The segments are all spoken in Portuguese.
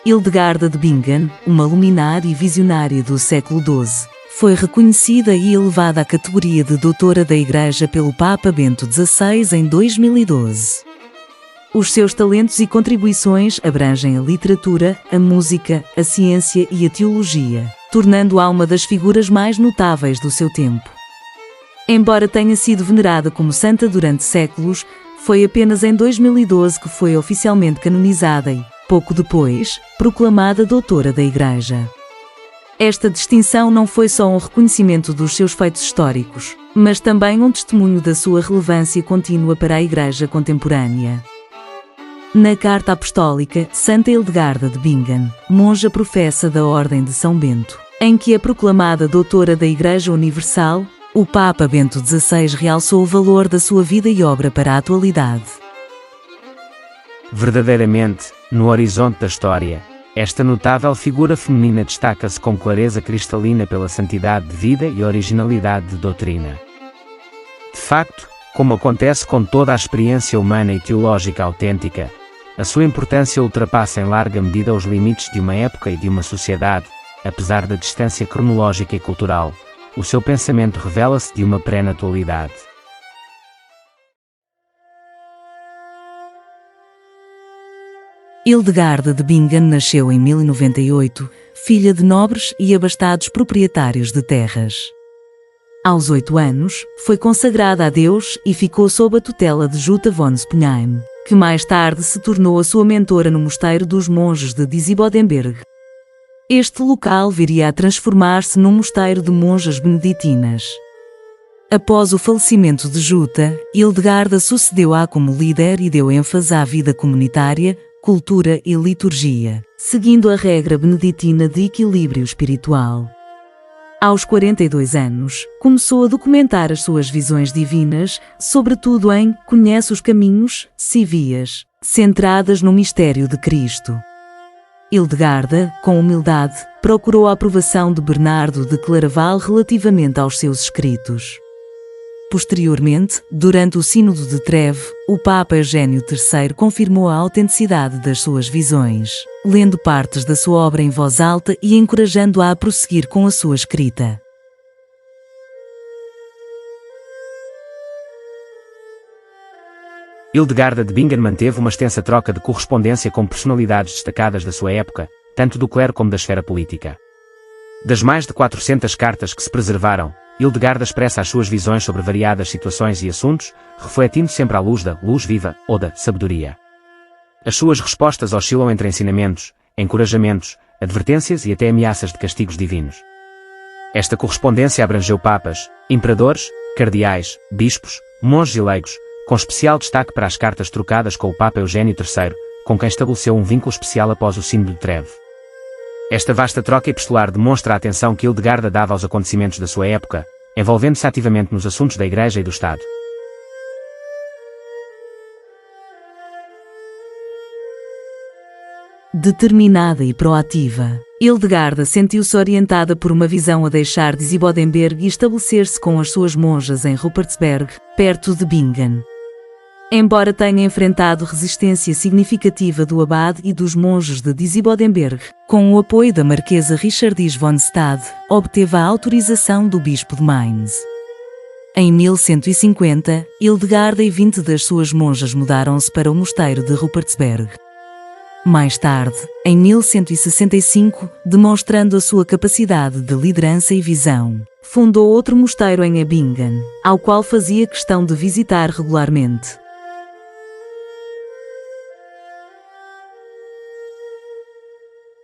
Hildegarda de Bingen, uma luminária e visionária do século XII, foi reconhecida e elevada à categoria de doutora da Igreja pelo Papa Bento XVI em 2012. Os seus talentos e contribuições abrangem a literatura, a música, a ciência e a teologia, tornando-a uma das figuras mais notáveis do seu tempo. Embora tenha sido venerada como santa durante séculos, foi apenas em 2012 que foi oficialmente canonizada e, pouco depois, proclamada doutora da Igreja. Esta distinção não foi só um reconhecimento dos seus feitos históricos, mas também um testemunho da sua relevância contínua para a Igreja contemporânea. Na Carta Apostólica, Santa Hildegarda de Bingen, monja professa da Ordem de São Bento, em que é proclamada doutora da Igreja Universal, o Papa Bento XVI realçou o valor da sua vida e obra para a atualidade. Verdadeiramente, no horizonte da história, esta notável figura feminina destaca-se com clareza cristalina pela santidade de vida e originalidade de doutrina. De facto, como acontece com toda a experiência humana e teológica autêntica, a sua importância ultrapassa em larga medida os limites de uma época e de uma sociedade, apesar da distância cronológica e cultural. O seu pensamento revela-se de uma perene atualidade. Hildegarda de Bingen nasceu em 1098, filha de nobres e abastados proprietários de terras. Aos 8 anos, foi consagrada a Deus e ficou sob a tutela de Jutta von Sponheim, que mais tarde se tornou a sua mentora no mosteiro dos monges de Disibodenberg. Este local viria a transformar-se num mosteiro de monjas beneditinas. Após o falecimento de Jutta, Hildegarda sucedeu-a como líder e deu ênfase à vida comunitária, cultura e liturgia, seguindo a regra beneditina de equilíbrio espiritual. Aos 42 anos, começou a documentar as suas visões divinas, sobretudo em Conhece os Caminhos, Civias, centradas no mistério de Cristo. Hildegarda, com humildade, procurou a aprovação de Bernardo de Claraval relativamente aos seus escritos. Posteriormente, durante o Sínodo de Trèves, o Papa Eugênio III confirmou a autenticidade das suas visões, lendo partes da sua obra em voz alta e encorajando-a a prosseguir com a sua escrita. Hildegarda de Bingen manteve uma extensa troca de correspondência com personalidades destacadas da sua época, tanto do clero como da esfera política. Das mais de 400 cartas que se preservaram, Hildegarda expressa as suas visões sobre variadas situações e assuntos, refletindo sempre à luz da luz viva ou da sabedoria. As suas respostas oscilam entre ensinamentos, encorajamentos, advertências e até ameaças de castigos divinos. Esta correspondência abrangeu papas, imperadores, cardeais, bispos, monges e leigos, com especial destaque para as cartas trocadas com o Papa Eugênio III, com quem estabeleceu um vínculo especial após o Sínodo de Trèves. Esta vasta troca epistolar demonstra a atenção que Hildegarda dava aos acontecimentos da sua época, envolvendo-se ativamente nos assuntos da Igreja e do Estado. Determinada e proativa, Hildegarda sentiu-se orientada por uma visão a deixar Disibodenberg e estabelecer-se com as suas monjas em Rupertsberg, perto de Bingen. Embora tenha enfrentado resistência significativa do abade e dos monges de Disibodenberg, com o apoio da marquesa Richardis von Stade, obteve a autorização do bispo de Mainz. Em 1150, Hildegarda e 20 das suas monjas mudaram-se para o mosteiro de Rupertsberg. Mais tarde, em 1165, demonstrando a sua capacidade de liderança e visão, fundou outro mosteiro em Ebingen, ao qual fazia questão de visitar regularmente.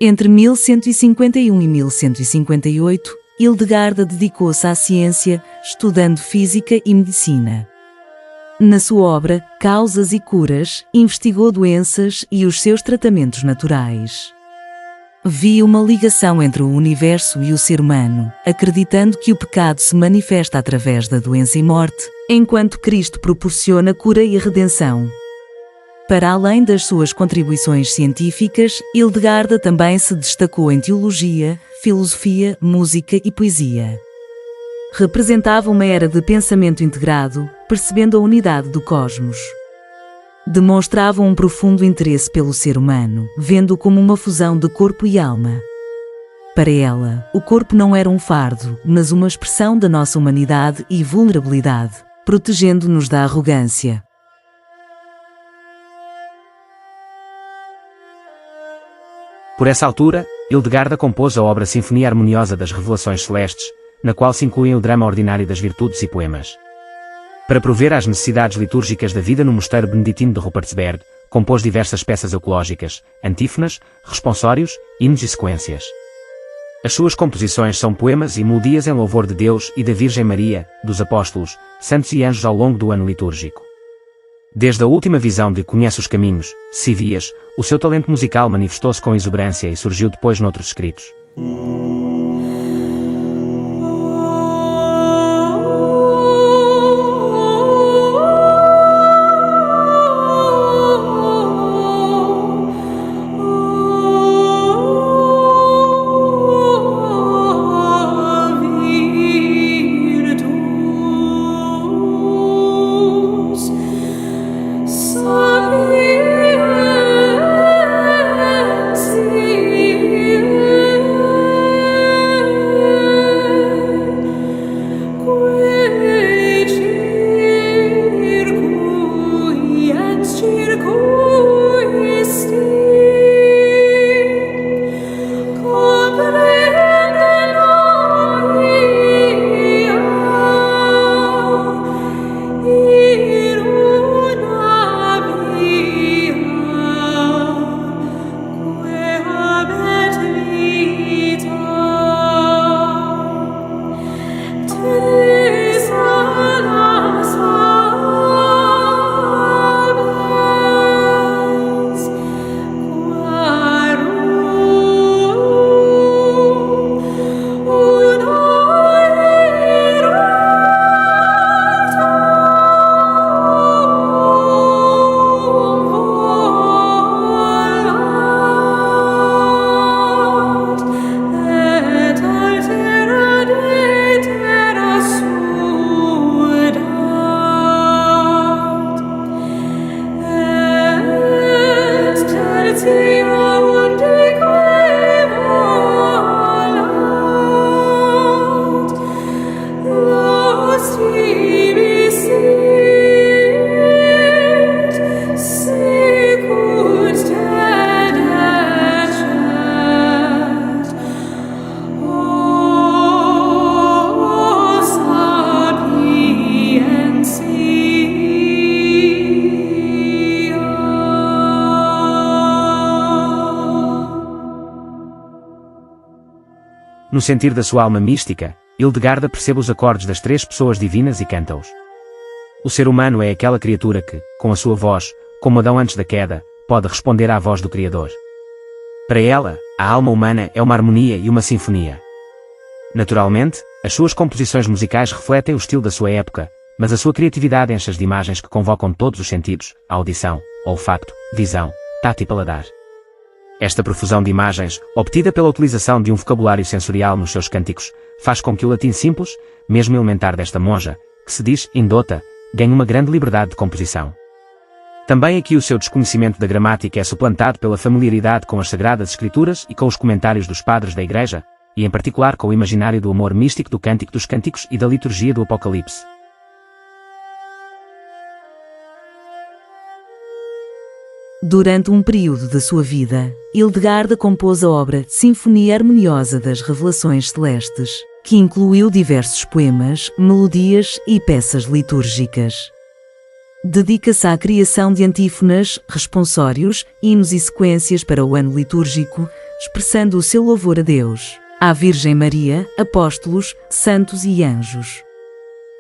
Entre 1151 e 1158, Hildegarda dedicou-se à ciência, estudando física e medicina. Na sua obra, Causas e Curas, investigou doenças e os seus tratamentos naturais. Via uma ligação entre o universo e o ser humano, acreditando que o pecado se manifesta através da doença e morte, enquanto Cristo proporciona cura e redenção. Para além das suas contribuições científicas, Hildegarda também se destacou em teologia, filosofia, música e poesia. Representava uma era de pensamento integrado, percebendo a unidade do cosmos. Demonstravam um profundo interesse pelo ser humano, vendo-o como uma fusão de corpo e alma. Para ela, o corpo não era um fardo, mas uma expressão da nossa humanidade e vulnerabilidade, protegendo-nos da arrogância. Por essa altura, Hildegarda compôs a obra Sinfonia Harmoniosa das Revelações Celestes, na qual se incluem o drama ordinário das virtudes e poemas. Para prover às necessidades litúrgicas da vida no mosteiro beneditino de Ruppertsberg, compôs diversas peças eucológicas, antífonas, responsórios, hinos e sequências. As suas composições são poemas e melodias em louvor de Deus e da Virgem Maria, dos apóstolos, santos e anjos ao longo do ano litúrgico. Desde a última visão de Conhece os Caminhos, Sivias, o seu talento musical manifestou-se com exuberância e surgiu depois noutros escritos. No sentir da sua alma mística, Hildegarda percebe os acordes das três pessoas divinas e canta-os. O ser humano é aquela criatura que, com a sua voz, como Adão antes da queda, pode responder à voz do Criador. Para ela, a alma humana é uma harmonia e uma sinfonia. Naturalmente, as suas composições musicais refletem o estilo da sua época, mas a sua criatividade enche-as de imagens que convocam todos os sentidos, a audição, olfato, visão, tato e paladar. Esta profusão de imagens, obtida pela utilização de um vocabulário sensorial nos seus cânticos, faz com que o latim simples, mesmo elementar desta monja, que se diz indota, ganhe uma grande liberdade de composição. Também aqui o seu desconhecimento da gramática é suplantado pela familiaridade com as Sagradas Escrituras e com os comentários dos padres da Igreja, e em particular com o imaginário do amor místico do Cântico dos Cânticos e da liturgia do Apocalipse. Durante um período da sua vida, Hildegarda compôs a obra Sinfonia Harmoniosa das Revelações Celestes, que incluiu diversos poemas, melodias e peças litúrgicas. Dedica-se à criação de antífonas, responsórios, hinos e sequências para o ano litúrgico, expressando o seu louvor a Deus, à Virgem Maria, apóstolos, santos e anjos.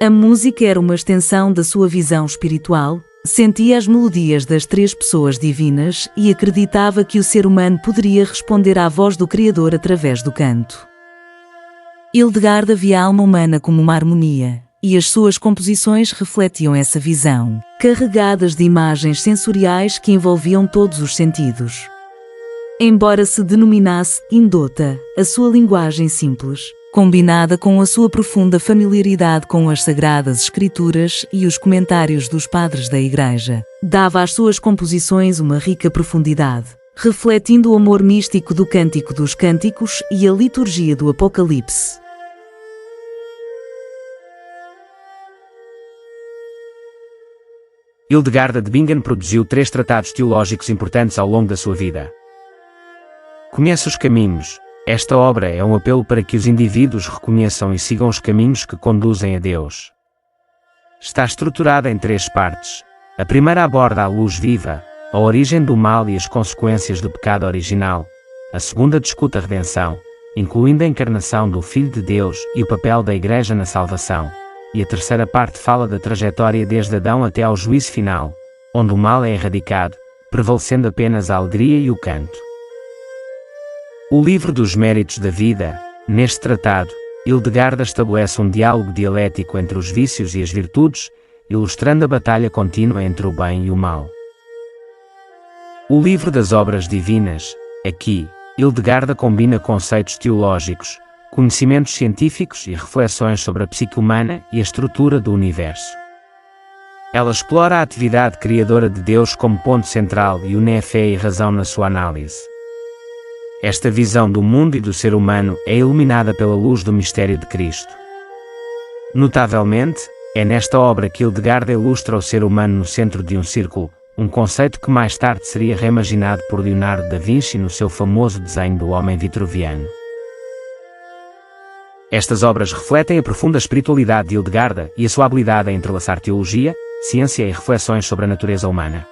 A música era uma extensão da sua visão espiritual. Sentia as melodias das três pessoas divinas e acreditava que o ser humano poderia responder à voz do Criador através do canto. Hildegarda via a alma humana como uma harmonia, e as suas composições refletiam essa visão, carregadas de imagens sensoriais que envolviam todos os sentidos. Embora se denominasse indota, a sua linguagem simples, combinada com a sua profunda familiaridade com as Sagradas Escrituras e os comentários dos padres da Igreja, dava às suas composições uma rica profundidade, refletindo o amor místico do Cântico dos Cânticos e a liturgia do Apocalipse. Hildegarda de Bingen produziu 3 tratados teológicos importantes ao longo da sua vida. Conhece os caminhos. Esta obra é um apelo para que os indivíduos reconheçam e sigam os caminhos que conduzem a Deus. Está estruturada em 3 partes. A primeira aborda a luz viva, a origem do mal e as consequências do pecado original. A segunda discute a redenção, incluindo a encarnação do Filho de Deus e o papel da Igreja na salvação. E a terceira parte fala da trajetória desde Adão até ao juízo final, onde o mal é erradicado, prevalecendo apenas a alegria e o canto. O livro dos méritos da vida. Neste tratado, Hildegarda estabelece um diálogo dialético entre os vícios e as virtudes, ilustrando a batalha contínua entre o bem e o mal. O livro das obras divinas. Aqui, Hildegarda combina conceitos teológicos, conhecimentos científicos e reflexões sobre a psique humana e a estrutura do universo. Ela explora a atividade criadora de Deus como ponto central e une a fé e a razão na sua análise. Esta visão do mundo e do ser humano é iluminada pela luz do mistério de Cristo. Notavelmente, é nesta obra que Hildegarda ilustra o ser humano no centro de um círculo, um conceito que mais tarde seria reimaginado por Leonardo da Vinci no seu famoso desenho do Homem Vitruviano. Estas obras refletem a profunda espiritualidade de Hildegarda e a sua habilidade em entrelaçar teologia, ciência e reflexões sobre a natureza humana.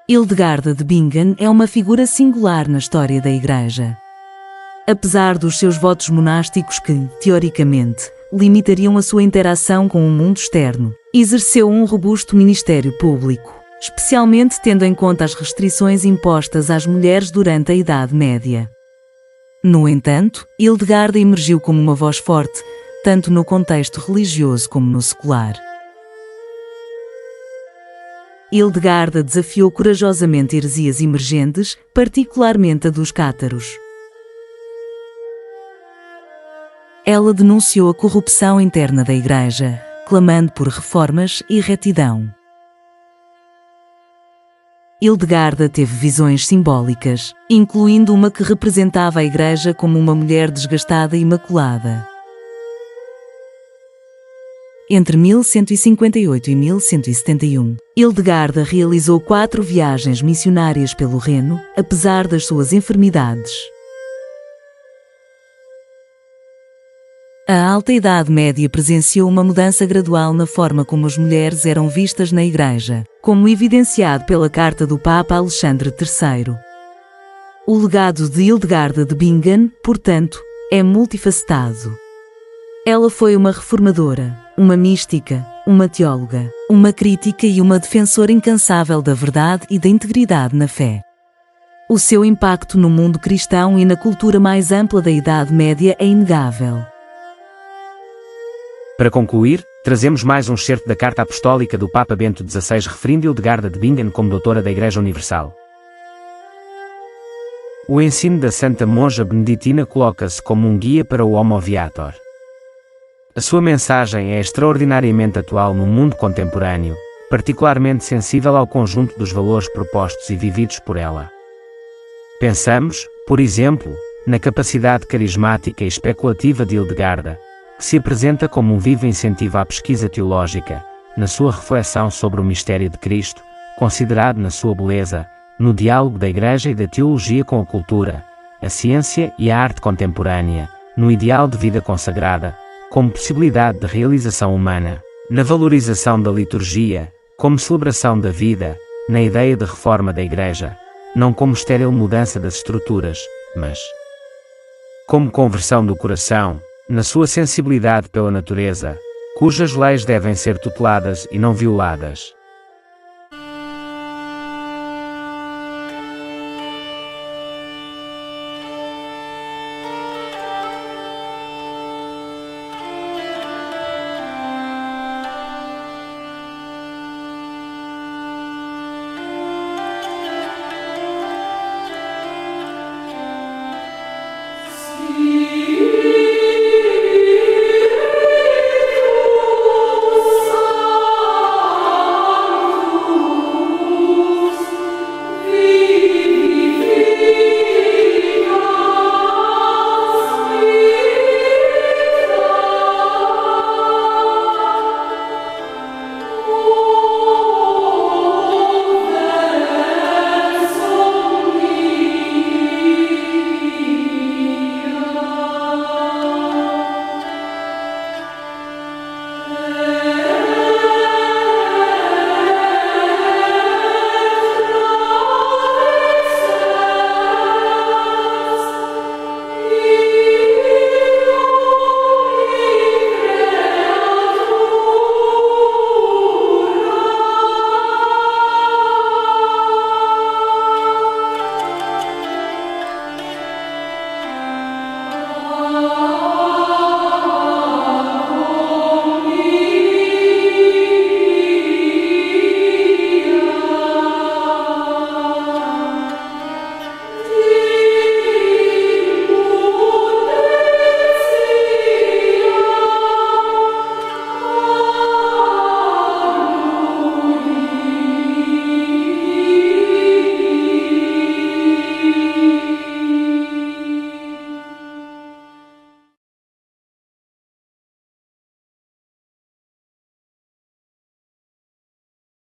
Hildegarda de Bingen é uma figura singular na história da Igreja. Apesar dos seus votos monásticos que, teoricamente, limitariam a sua interação com o mundo externo, exerceu um robusto ministério público, especialmente tendo em conta as restrições impostas às mulheres durante a Idade Média. No entanto, Hildegarda emergiu como uma voz forte, tanto no contexto religioso como no secular. Hildegarda desafiou corajosamente heresias emergentes, particularmente a dos cátaros. Ela denunciou a corrupção interna da Igreja, clamando por reformas e retidão. Hildegarda teve visões simbólicas, incluindo uma que representava a Igreja como uma mulher desgastada e imaculada. Entre 1158 e 1171, Hildegarda realizou 4 viagens missionárias pelo Reno, apesar das suas enfermidades. A Alta Idade Média presenciou uma mudança gradual na forma como as mulheres eram vistas na Igreja, como evidenciado pela carta do Papa Alexandre III. O legado de Hildegarda de Bingen, portanto, é multifacetado. Ela foi uma reformadora, uma mística, uma teóloga, uma crítica e uma defensora incansável da verdade e da integridade na fé. O seu impacto no mundo cristão e na cultura mais ampla da Idade Média é inegável. Para concluir, trazemos mais um excerto da Carta Apostólica do Papa Bento XVI referindo Hildegarda de Bingen como doutora da Igreja Universal. O ensino da Santa Monja Beneditina coloca-se como um guia para o Homo Viator. A sua mensagem é extraordinariamente atual no mundo contemporâneo, particularmente sensível ao conjunto dos valores propostos e vividos por ela. Pensamos, por exemplo, na capacidade carismática e especulativa de Hildegarda, que se apresenta como um vivo incentivo à pesquisa teológica, na sua reflexão sobre o mistério de Cristo, considerado na sua beleza, no diálogo da Igreja e da teologia com a cultura, a ciência e a arte contemporânea, no ideal de vida consagrada, como possibilidade de realização humana, na valorização da liturgia, como celebração da vida, na ideia de reforma da Igreja, não como estéril mudança das estruturas, mas como conversão do coração, na sua sensibilidade pela natureza, cujas leis devem ser tuteladas e não violadas.